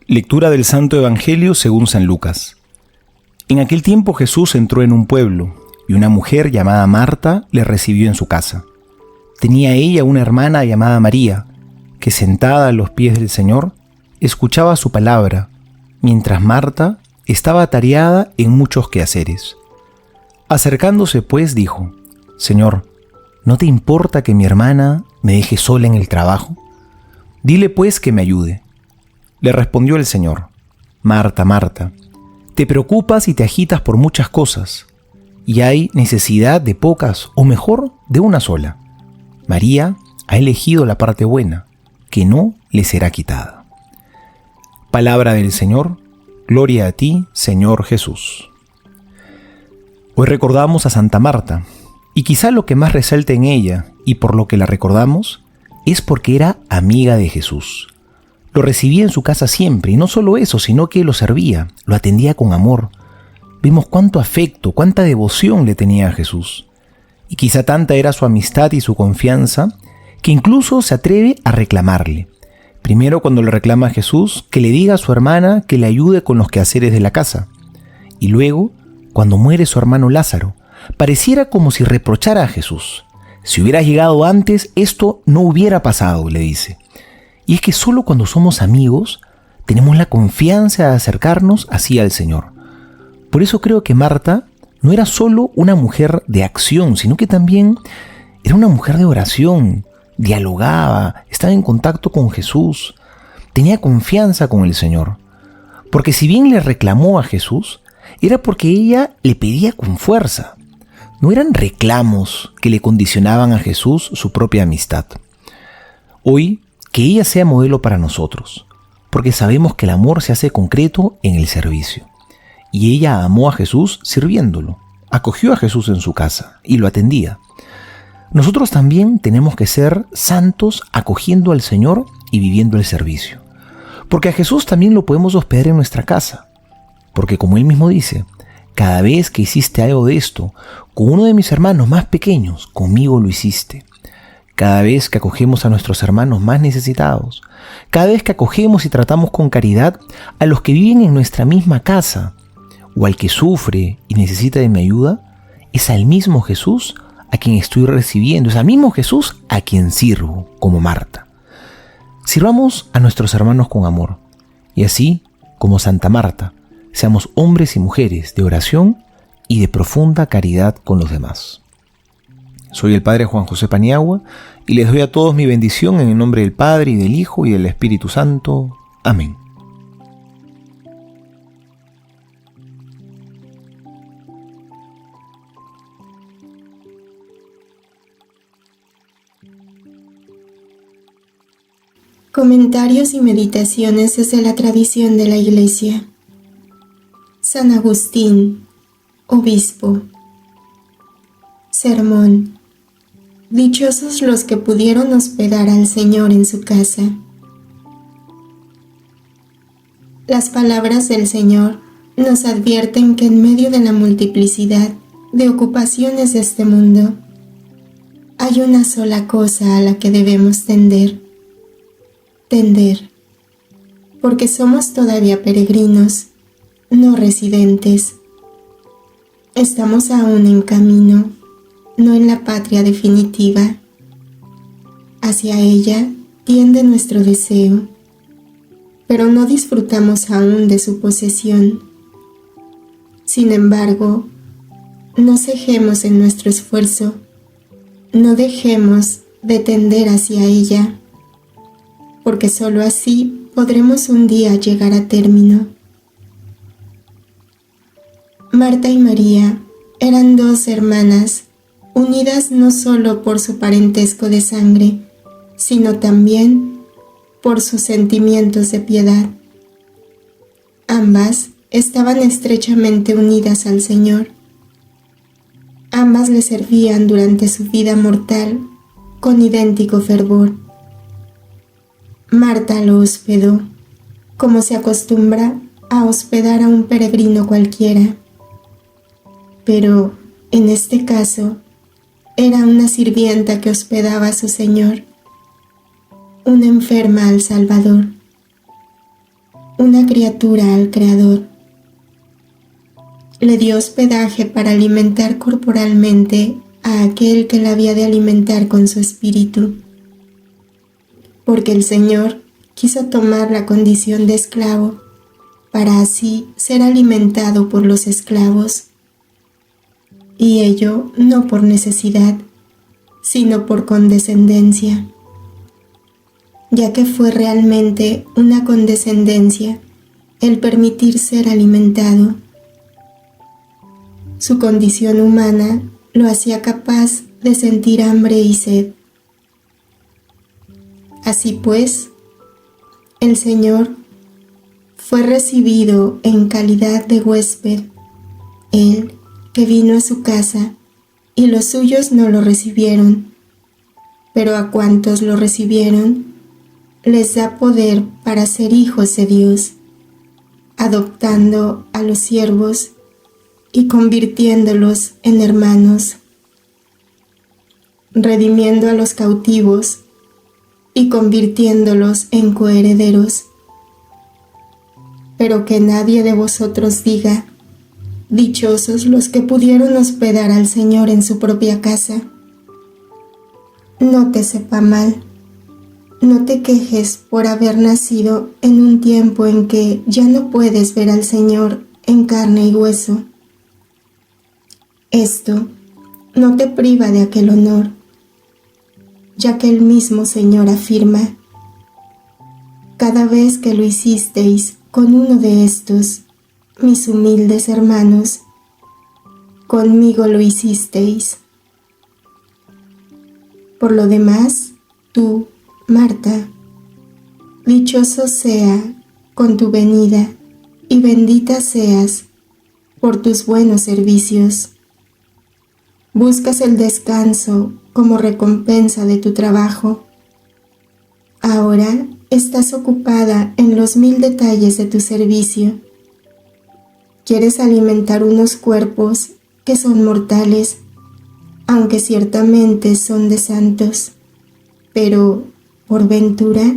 Lectura del Santo Evangelio según San Lucas. En aquel tiempo Jesús entró en un pueblo, y una mujer llamada Marta le recibió en su casa. Tenía ella una hermana llamada María, que sentada a los pies del Señor, escuchaba su palabra, mientras Marta estaba atareada en muchos quehaceres. Acercándose pues dijo: Señor, ¿no te importa que mi hermana me deje sola en el trabajo? Dile pues que me ayude. Le respondió el Señor: Marta, Marta, te preocupas y te agitas por muchas cosas, y hay necesidad de pocas, o mejor, de una sola. María ha elegido la parte buena, que no le será quitada. Palabra del Señor. Gloria a ti, Señor Jesús. Hoy recordamos a Santa Marta, y quizá lo que más resalta en ella, y por lo que la recordamos, es porque era amiga de Jesús. Lo recibía en su casa siempre, y no solo eso, sino que lo servía, lo atendía con amor. Vemos cuánto afecto, cuánta devoción le tenía a Jesús. Y quizá tanta era su amistad y su confianza, que incluso se atreve a reclamarle. Primero, cuando le reclama a Jesús, que le diga a su hermana que le ayude con los quehaceres de la casa. Y luego, cuando muere su hermano Lázaro, pareciera como si reprochara a Jesús. Si hubieras llegado antes, esto no hubiera pasado, le dice. Y es que solo cuando somos amigos tenemos la confianza de acercarnos así al Señor. Por eso creo que Marta no era solo una mujer de acción, sino que también era una mujer de oración, dialogaba, estaba en contacto con Jesús, tenía confianza con el Señor. Porque si bien le reclamó a Jesús, era porque ella le pedía con fuerza. No eran reclamos que le condicionaban a Jesús su propia amistad. Hoy, que ella sea modelo para nosotros, porque sabemos que el amor se hace concreto en el servicio. Y ella amó a Jesús sirviéndolo, acogió a Jesús en su casa y lo atendía. Nosotros también tenemos que ser santos acogiendo al Señor y viviendo el servicio. Porque a Jesús también lo podemos hospedar en nuestra casa. Porque como Él mismo dice, cada vez que hiciste algo de esto con uno de mis hermanos más pequeños, conmigo lo hiciste. Cada vez que acogemos a nuestros hermanos más necesitados, cada vez que acogemos y tratamos con caridad a los que viven en nuestra misma casa, o al que sufre y necesita de mi ayuda, es al mismo Jesús a quien estoy recibiendo, es al mismo Jesús a quien sirvo, como Marta. Sirvamos a nuestros hermanos con amor, y así, como Santa Marta, seamos hombres y mujeres de oración y de profunda caridad con los demás. Soy el Padre Juan José Paniagua y les doy a todos mi bendición en el nombre del Padre y del Hijo y del Espíritu Santo. Amén. Comentarios y meditaciones desde la tradición de la Iglesia. San Agustín, Obispo. Sermón. Dichosos los que pudieron hospedar al Señor en su casa. Las palabras del Señor nos advierten que en medio de la multiplicidad de ocupaciones de este mundo, hay una sola cosa a la que debemos tender, porque somos todavía peregrinos, no residentes. Estamos aún en camino, no en la patria definitiva. Hacia ella tiende nuestro deseo, pero no disfrutamos aún de su posesión. Sin embargo, no cejemos en nuestro esfuerzo, no dejemos de tender hacia ella, porque sólo así podremos un día llegar a término. Marta y María eran dos hermanas, unidas no solo por su parentesco de sangre, sino también por sus sentimientos de piedad. Ambas estaban estrechamente unidas al Señor. Ambas le servían durante su vida mortal con idéntico fervor. Marta lo hospedó, como se acostumbra a hospedar a un peregrino cualquiera. Pero En este caso, era una sirvienta que hospedaba a su señor, una enferma al Salvador, una criatura al Creador. Le dio hospedaje para alimentar corporalmente a aquel que la había de alimentar con su espíritu, porque el Señor quiso tomar la condición de esclavo para así ser alimentado por los esclavos, y ello no por necesidad, sino por condescendencia, ya que fue realmente una condescendencia el permitir ser alimentado. Su condición humana lo hacía capaz de sentir hambre y sed. Así pues, el Señor fue recibido en calidad de huésped, Él que vino a su casa, y los suyos no lo recibieron, pero a cuantos lo recibieron, les da poder para ser hijos de Dios, adoptando a los siervos y convirtiéndolos en hermanos, redimiendo a los cautivos y convirtiéndolos en coherederos. Pero que nadie de vosotros diga: dichosos los que pudieron hospedar al Señor en su propia casa. No te sepa mal, no te quejes por haber nacido en un tiempo en que ya no puedes ver al Señor en carne y hueso. Esto no te priva de aquel honor, ya que el mismo Señor afirma: cada vez que lo hicisteis con uno de estos, mis humildes hermanos, conmigo lo hicisteis. Por lo demás, tú, Marta, dichoso sea con tu venida y bendita seas por tus buenos servicios. Buscas el descanso como recompensa de tu trabajo. Ahora estás ocupada en los 1000 detalles de tu servicio. Quieres alimentar unos cuerpos que son mortales, aunque ciertamente son de santos. Pero, por ventura,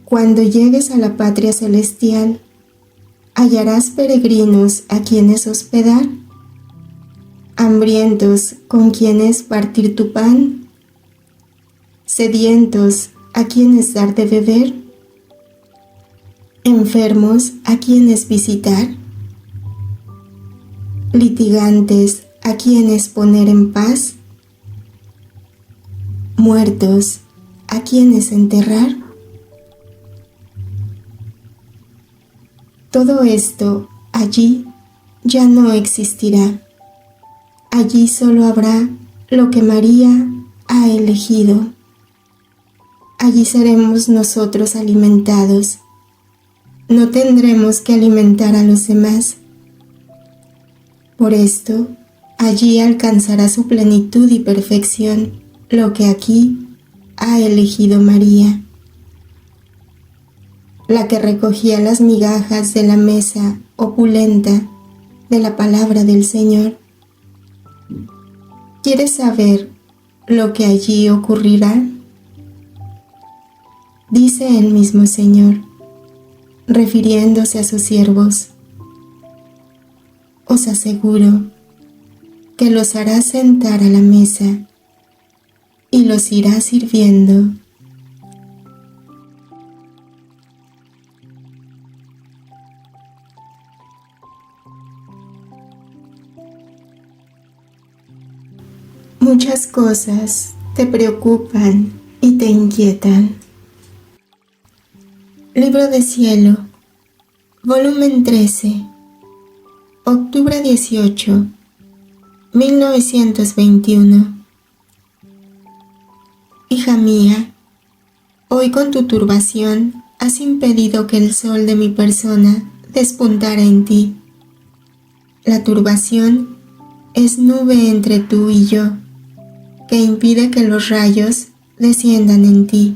cuando llegues a la patria celestial, ¿hallarás peregrinos a quienes hospedar? ¿Hambrientos con quienes partir tu pan? ¿Sedientos a quienes dar de beber? ¿Enfermos a quienes visitar? ¿Litigantes a quienes poner en paz? ¿Muertos a quienes enterrar? Todo esto allí ya no existirá. Allí solo habrá lo que María ha elegido. Allí seremos nosotros alimentados. No tendremos que alimentar a los demás. Por esto, allí alcanzará su plenitud y perfección lo que aquí ha elegido María, la que recogía las migajas de la mesa opulenta de la palabra del Señor. ¿Quieres saber lo que allí ocurrirá? Dice el mismo Señor, refiriéndose a sus siervos: os aseguro que los hará sentar a la mesa y los irá sirviendo. Muchas cosas te preocupan y te inquietan. Libro de Cielo, volumen 13, octubre 18, 1921. Hija mía, hoy con tu turbación has impedido que el sol de mi persona despuntara en ti. La turbación es nube entre tú y yo, que impide que los rayos desciendan en ti.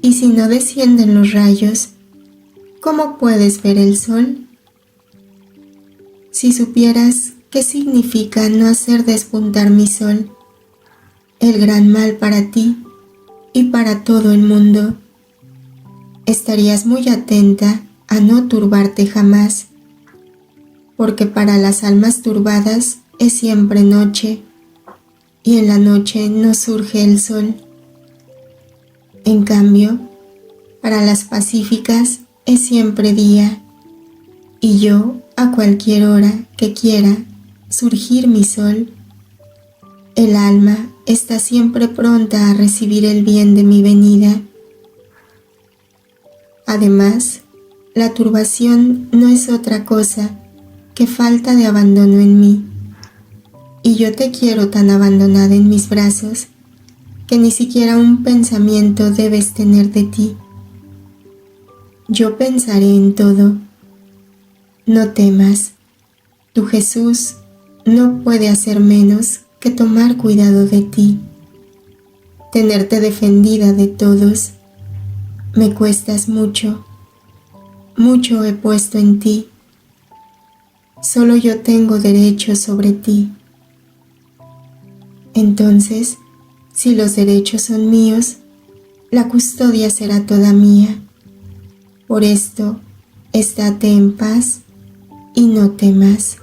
Y si no descienden los rayos, ¿cómo puedes ver el sol? Si supieras ¿qué significa no hacer despuntar mi sol? El gran mal para ti y para todo el mundo. Estarías muy atenta a no turbarte jamás, porque para las almas turbadas es siempre noche, y en la noche no surge el sol. En cambio, para las pacíficas es siempre día, y yo, a cualquier hora que quiera surgir mi sol, el alma está siempre pronta a recibir el bien de mi venida. Además, la turbación no es otra cosa que falta de abandono en mí, y yo te quiero tan abandonada en mis brazos que ni siquiera un pensamiento debes tener de ti. Yo pensaré en todo. No temas, tu Jesús no puede hacer menos que tomar cuidado de ti, tenerte defendida de todos. Me cuestas mucho, mucho he puesto en ti. Solo yo tengo derecho sobre ti. Entonces, si los derechos son míos, la custodia será toda mía. Por esto, estate en paz y no temas.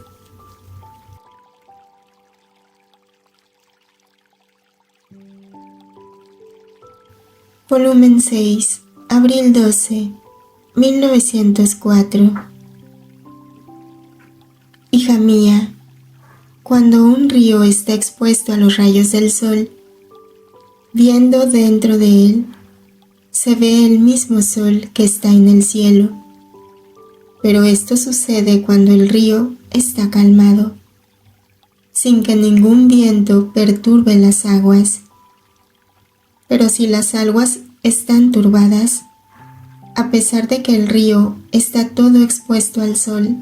Volumen 6, abril 12, 1904. Hija mía, cuando un río está expuesto a los rayos del sol, viendo dentro de él, se ve el mismo sol que está en el cielo. Pero esto sucede cuando el río está calmado, sin que ningún viento perturbe las aguas. Pero si las aguas están turbadas, a pesar de que el río está todo expuesto al sol,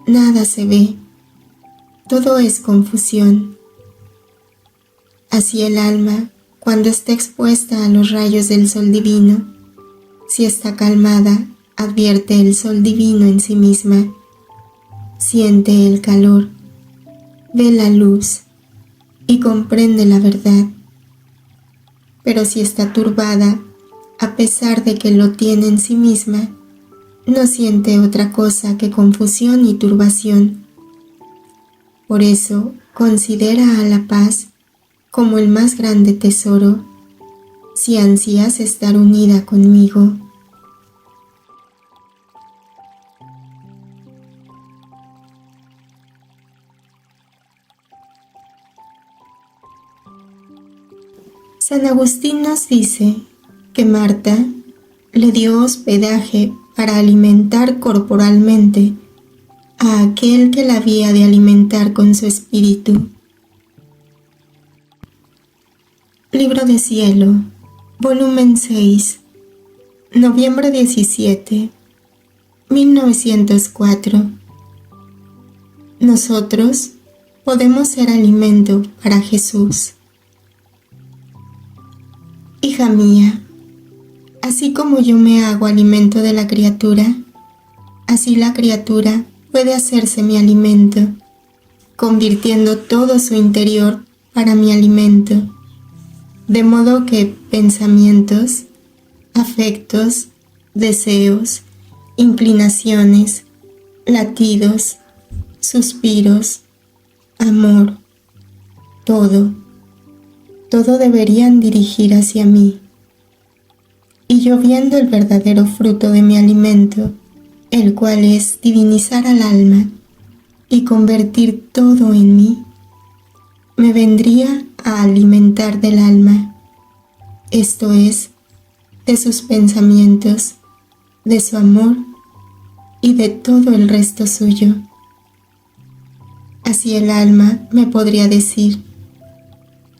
nada se ve, todo es confusión. Así el alma, cuando está expuesta a los rayos del sol divino, si está calmada, advierte el sol divino en sí misma, siente el calor, ve la luz y comprende la verdad. Pero si está turbada, a pesar de que lo tiene en sí misma, no siente otra cosa que confusión y turbación. Por eso considera a la paz como el más grande tesoro, si ansías estar unida conmigo. San Agustín nos dice que Marta le dio hospedaje para alimentar corporalmente a aquel que la había de alimentar con su espíritu. Libro de Cielo, volumen 6, noviembre 17, 1904. Nosotros podemos ser alimento para Jesús. Hija mía, así como yo me hago alimento de la criatura, así la criatura puede hacerse mi alimento, convirtiendo todo su interior para mi alimento, de modo que pensamientos, afectos, deseos, inclinaciones, latidos, suspiros, amor, todo deberían dirigir hacia mí. Y yo, viendo el verdadero fruto de mi alimento, el cual es divinizar al alma y convertir todo en mí, me vendría a alimentar del alma, esto es, de sus pensamientos, de su amor y de todo el resto suyo. Así el alma me podría decir: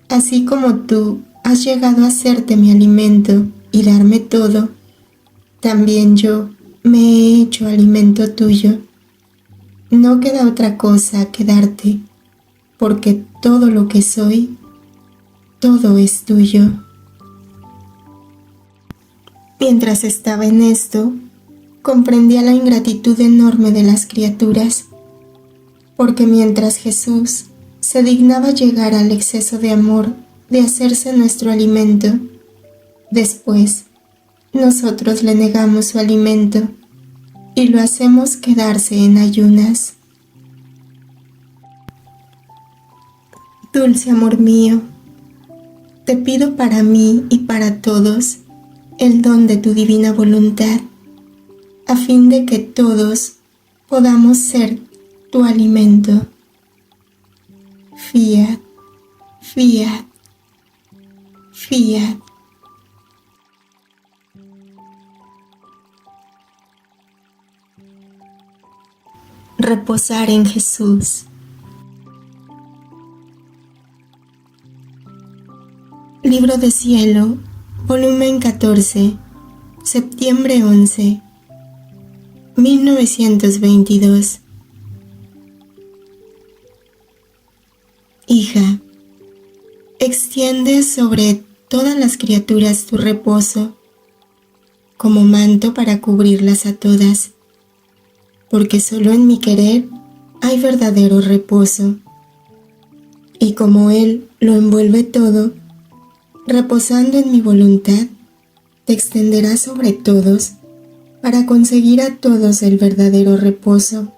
así como tú has llegado a hacerte mi alimento y darme todo, también yo me he hecho alimento tuyo. No queda otra cosa que darte, porque todo lo que soy, todo es tuyo. Mientras estaba en esto, comprendía la ingratitud enorme de las criaturas, porque mientras Jesús se dignaba llegar al exceso de amor de hacerse nuestro alimento, después nosotros le negamos su alimento y lo hacemos quedarse en ayunas. Dulce amor mío, te pido para mí y para todos el don de tu divina voluntad, a fin de que todos podamos ser tu alimento. Fiat, fiat, fiat. Reposar en Jesús. Libro de Cielo, volumen 14, septiembre 11, 1922. Hija, extiende sobre todas las criaturas tu reposo, como manto para cubrirlas a todas, porque solo en mi querer hay verdadero reposo, y como Él lo envuelve todo, reposando en mi voluntad, te extenderá sobre todos para conseguir a todos el verdadero reposo.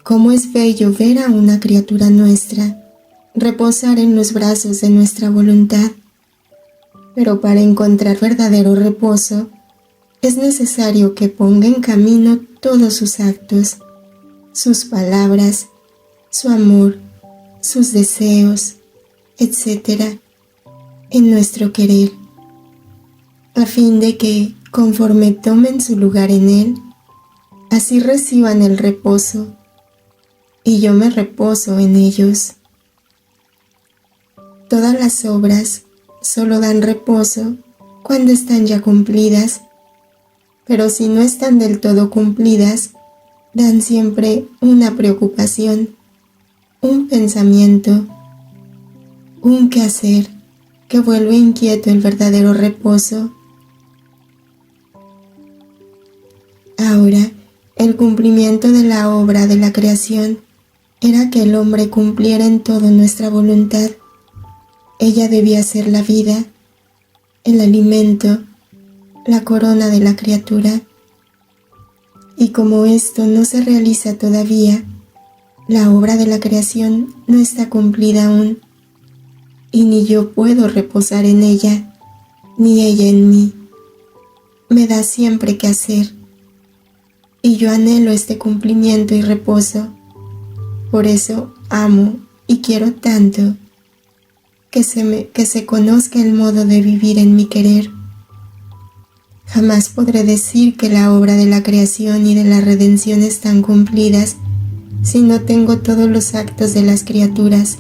Cómo es bello ver a una criatura nuestra reposar en los brazos de nuestra voluntad, pero para encontrar verdadero reposo es necesario que ponga en camino todos sus actos, sus palabras, su amor, sus deseos, etc., en nuestro querer, a fin de que, conforme tomen su lugar en él, así reciban el reposo, y yo me reposo en ellos. Todas las obras solo dan reposo cuando están ya cumplidas, pero si no están del todo cumplidas, dan siempre una preocupación, un pensamiento, un quehacer que vuelve inquieto el verdadero reposo. Ahora, el cumplimiento de la obra de la creación era que el hombre cumpliera en todo nuestra voluntad. Ella debía ser la vida, el alimento, la corona de la criatura. Y como esto no se realiza todavía, la obra de la creación no está cumplida aún, y ni yo puedo reposar en ella, ni ella en mí. Me da siempre que hacer, y yo anhelo este cumplimiento y reposo. Por eso amo y quiero tanto que se conozca el modo de vivir en mi querer. Jamás podré decir que la obra de la creación y de la redención están cumplidas si no tengo todos los actos de las criaturas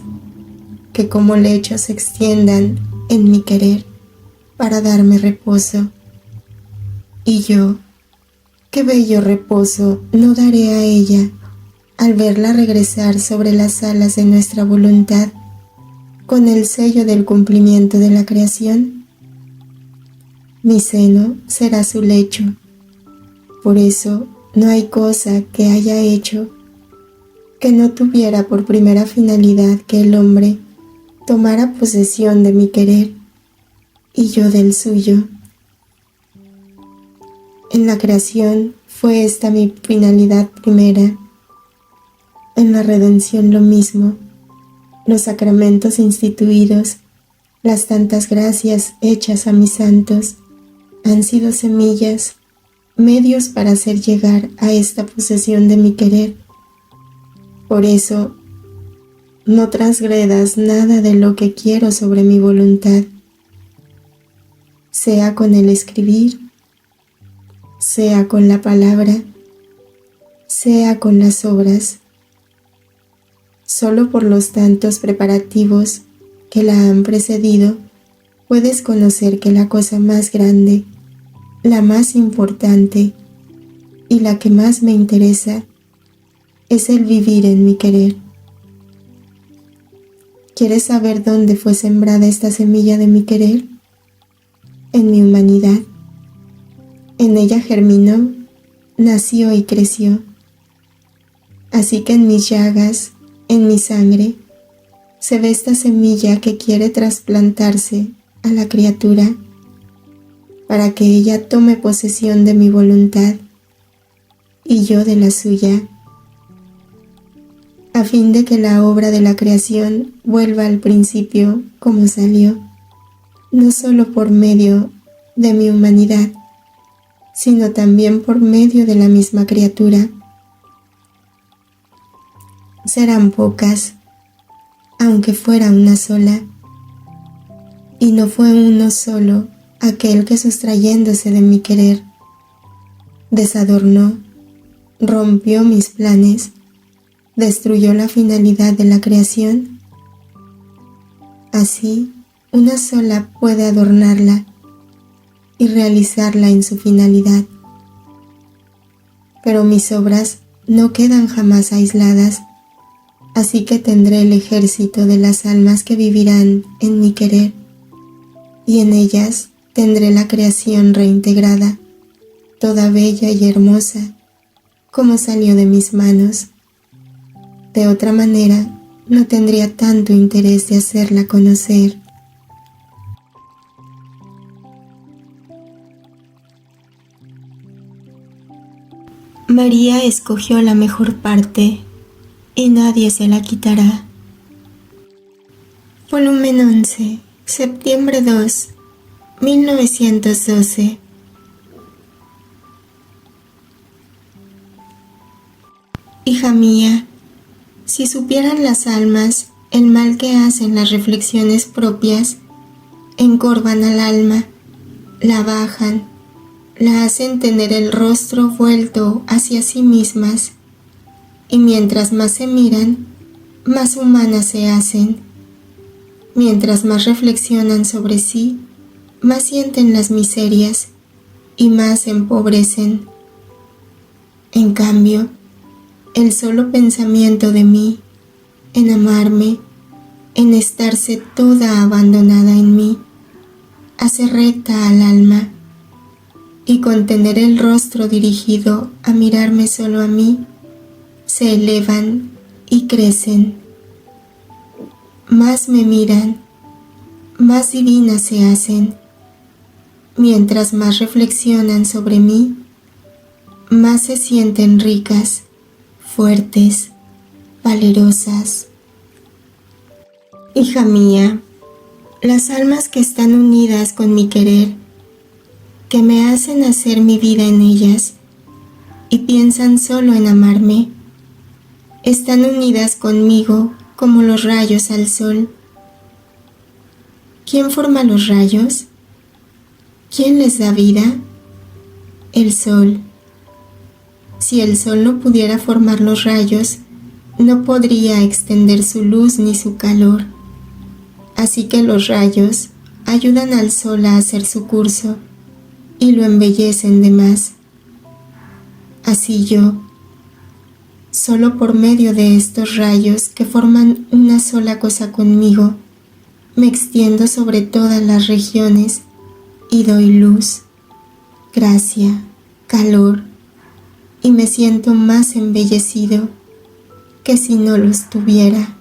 que como lechos se extiendan en mi querer para darme reposo. Y yo, qué bello reposo no daré a ella al verla regresar sobre las alas de nuestra voluntad con el sello del cumplimiento de la creación. Mi seno será su lecho. Por eso no hay cosa que haya hecho que no tuviera por primera finalidad que el hombre tomara posesión de mi querer y yo del suyo. En la creación fue esta mi finalidad primera. En la redención lo mismo. Los sacramentos instituidos, las tantas gracias hechas a mis santos, han sido semillas, medios para hacer llegar a esta posesión de mi querer. Por eso, no transgredas nada de lo que quiero sobre mi voluntad, sea con el escribir, sea con la palabra, sea con las obras. Solo por los tantos preparativos que la han precedido, puedes conocer que la cosa más grande, la más importante y la que más me interesa es el vivir en mi querer. ¿Quieres saber dónde fue sembrada esta semilla de mi querer? En mi humanidad. En ella germinó, nació y creció. Así que en mis llagas, en mi sangre, se ve esta semilla que quiere trasplantarse a la criatura para que ella tome posesión de mi voluntad y yo de la suya, a fin de que la obra de la creación vuelva al principio como salió, no solo por medio de mi humanidad, sino también por medio de la misma criatura. Serán pocas, aunque fuera una sola, y no fue uno solo aquel que sustrayéndose de mi querer, desadornó, rompió mis planes, destruyó la finalidad de la creación. Así, una sola puede adornarla y realizarla en su finalidad. Pero mis obras no quedan jamás aisladas, así que tendré el ejército de las almas que vivirán en mi querer, y en ellas tendré la creación reintegrada, toda bella y hermosa, como salió de mis manos. De otra manera, no tendría tanto interés de hacerla conocer. María escogió la mejor parte y nadie se la quitará. Volumen 11, septiembre 2, 1912. Hija mía, si supieran las almas el mal que hacen las reflexiones propias, encorvan al alma, la bajan, la hacen tener el rostro vuelto hacia sí mismas, y mientras más se miran, más humanas se hacen. Mientras más reflexionan sobre sí, más sienten las miserias y más se empobrecen. En cambio, el solo pensamiento de mí, en amarme, en estarse toda abandonada en mí, hace recta al alma, y con tener el rostro dirigido a mirarme solo a mí, se elevan y crecen. Más me miran, más divinas se hacen. Mientras más reflexionan sobre mí, más se sienten ricas, fuertes, valerosas. Hija mía, las almas que están unidas con mi querer, que me hacen hacer mi vida en ellas y piensan solo en amarme, están unidas conmigo como los rayos al sol. ¿Quién forma los rayos? ¿Quién les da vida? El sol. Si el sol no pudiera formar los rayos, no podría extender su luz ni su calor. Así que los rayos ayudan al sol a hacer su curso y lo embellecen de más. Así yo, solo por medio de estos rayos que forman una sola cosa conmigo, me extiendo sobre todas las regiones y doy luz, gracia, calor, y me siento más embellecido que si no los tuviera.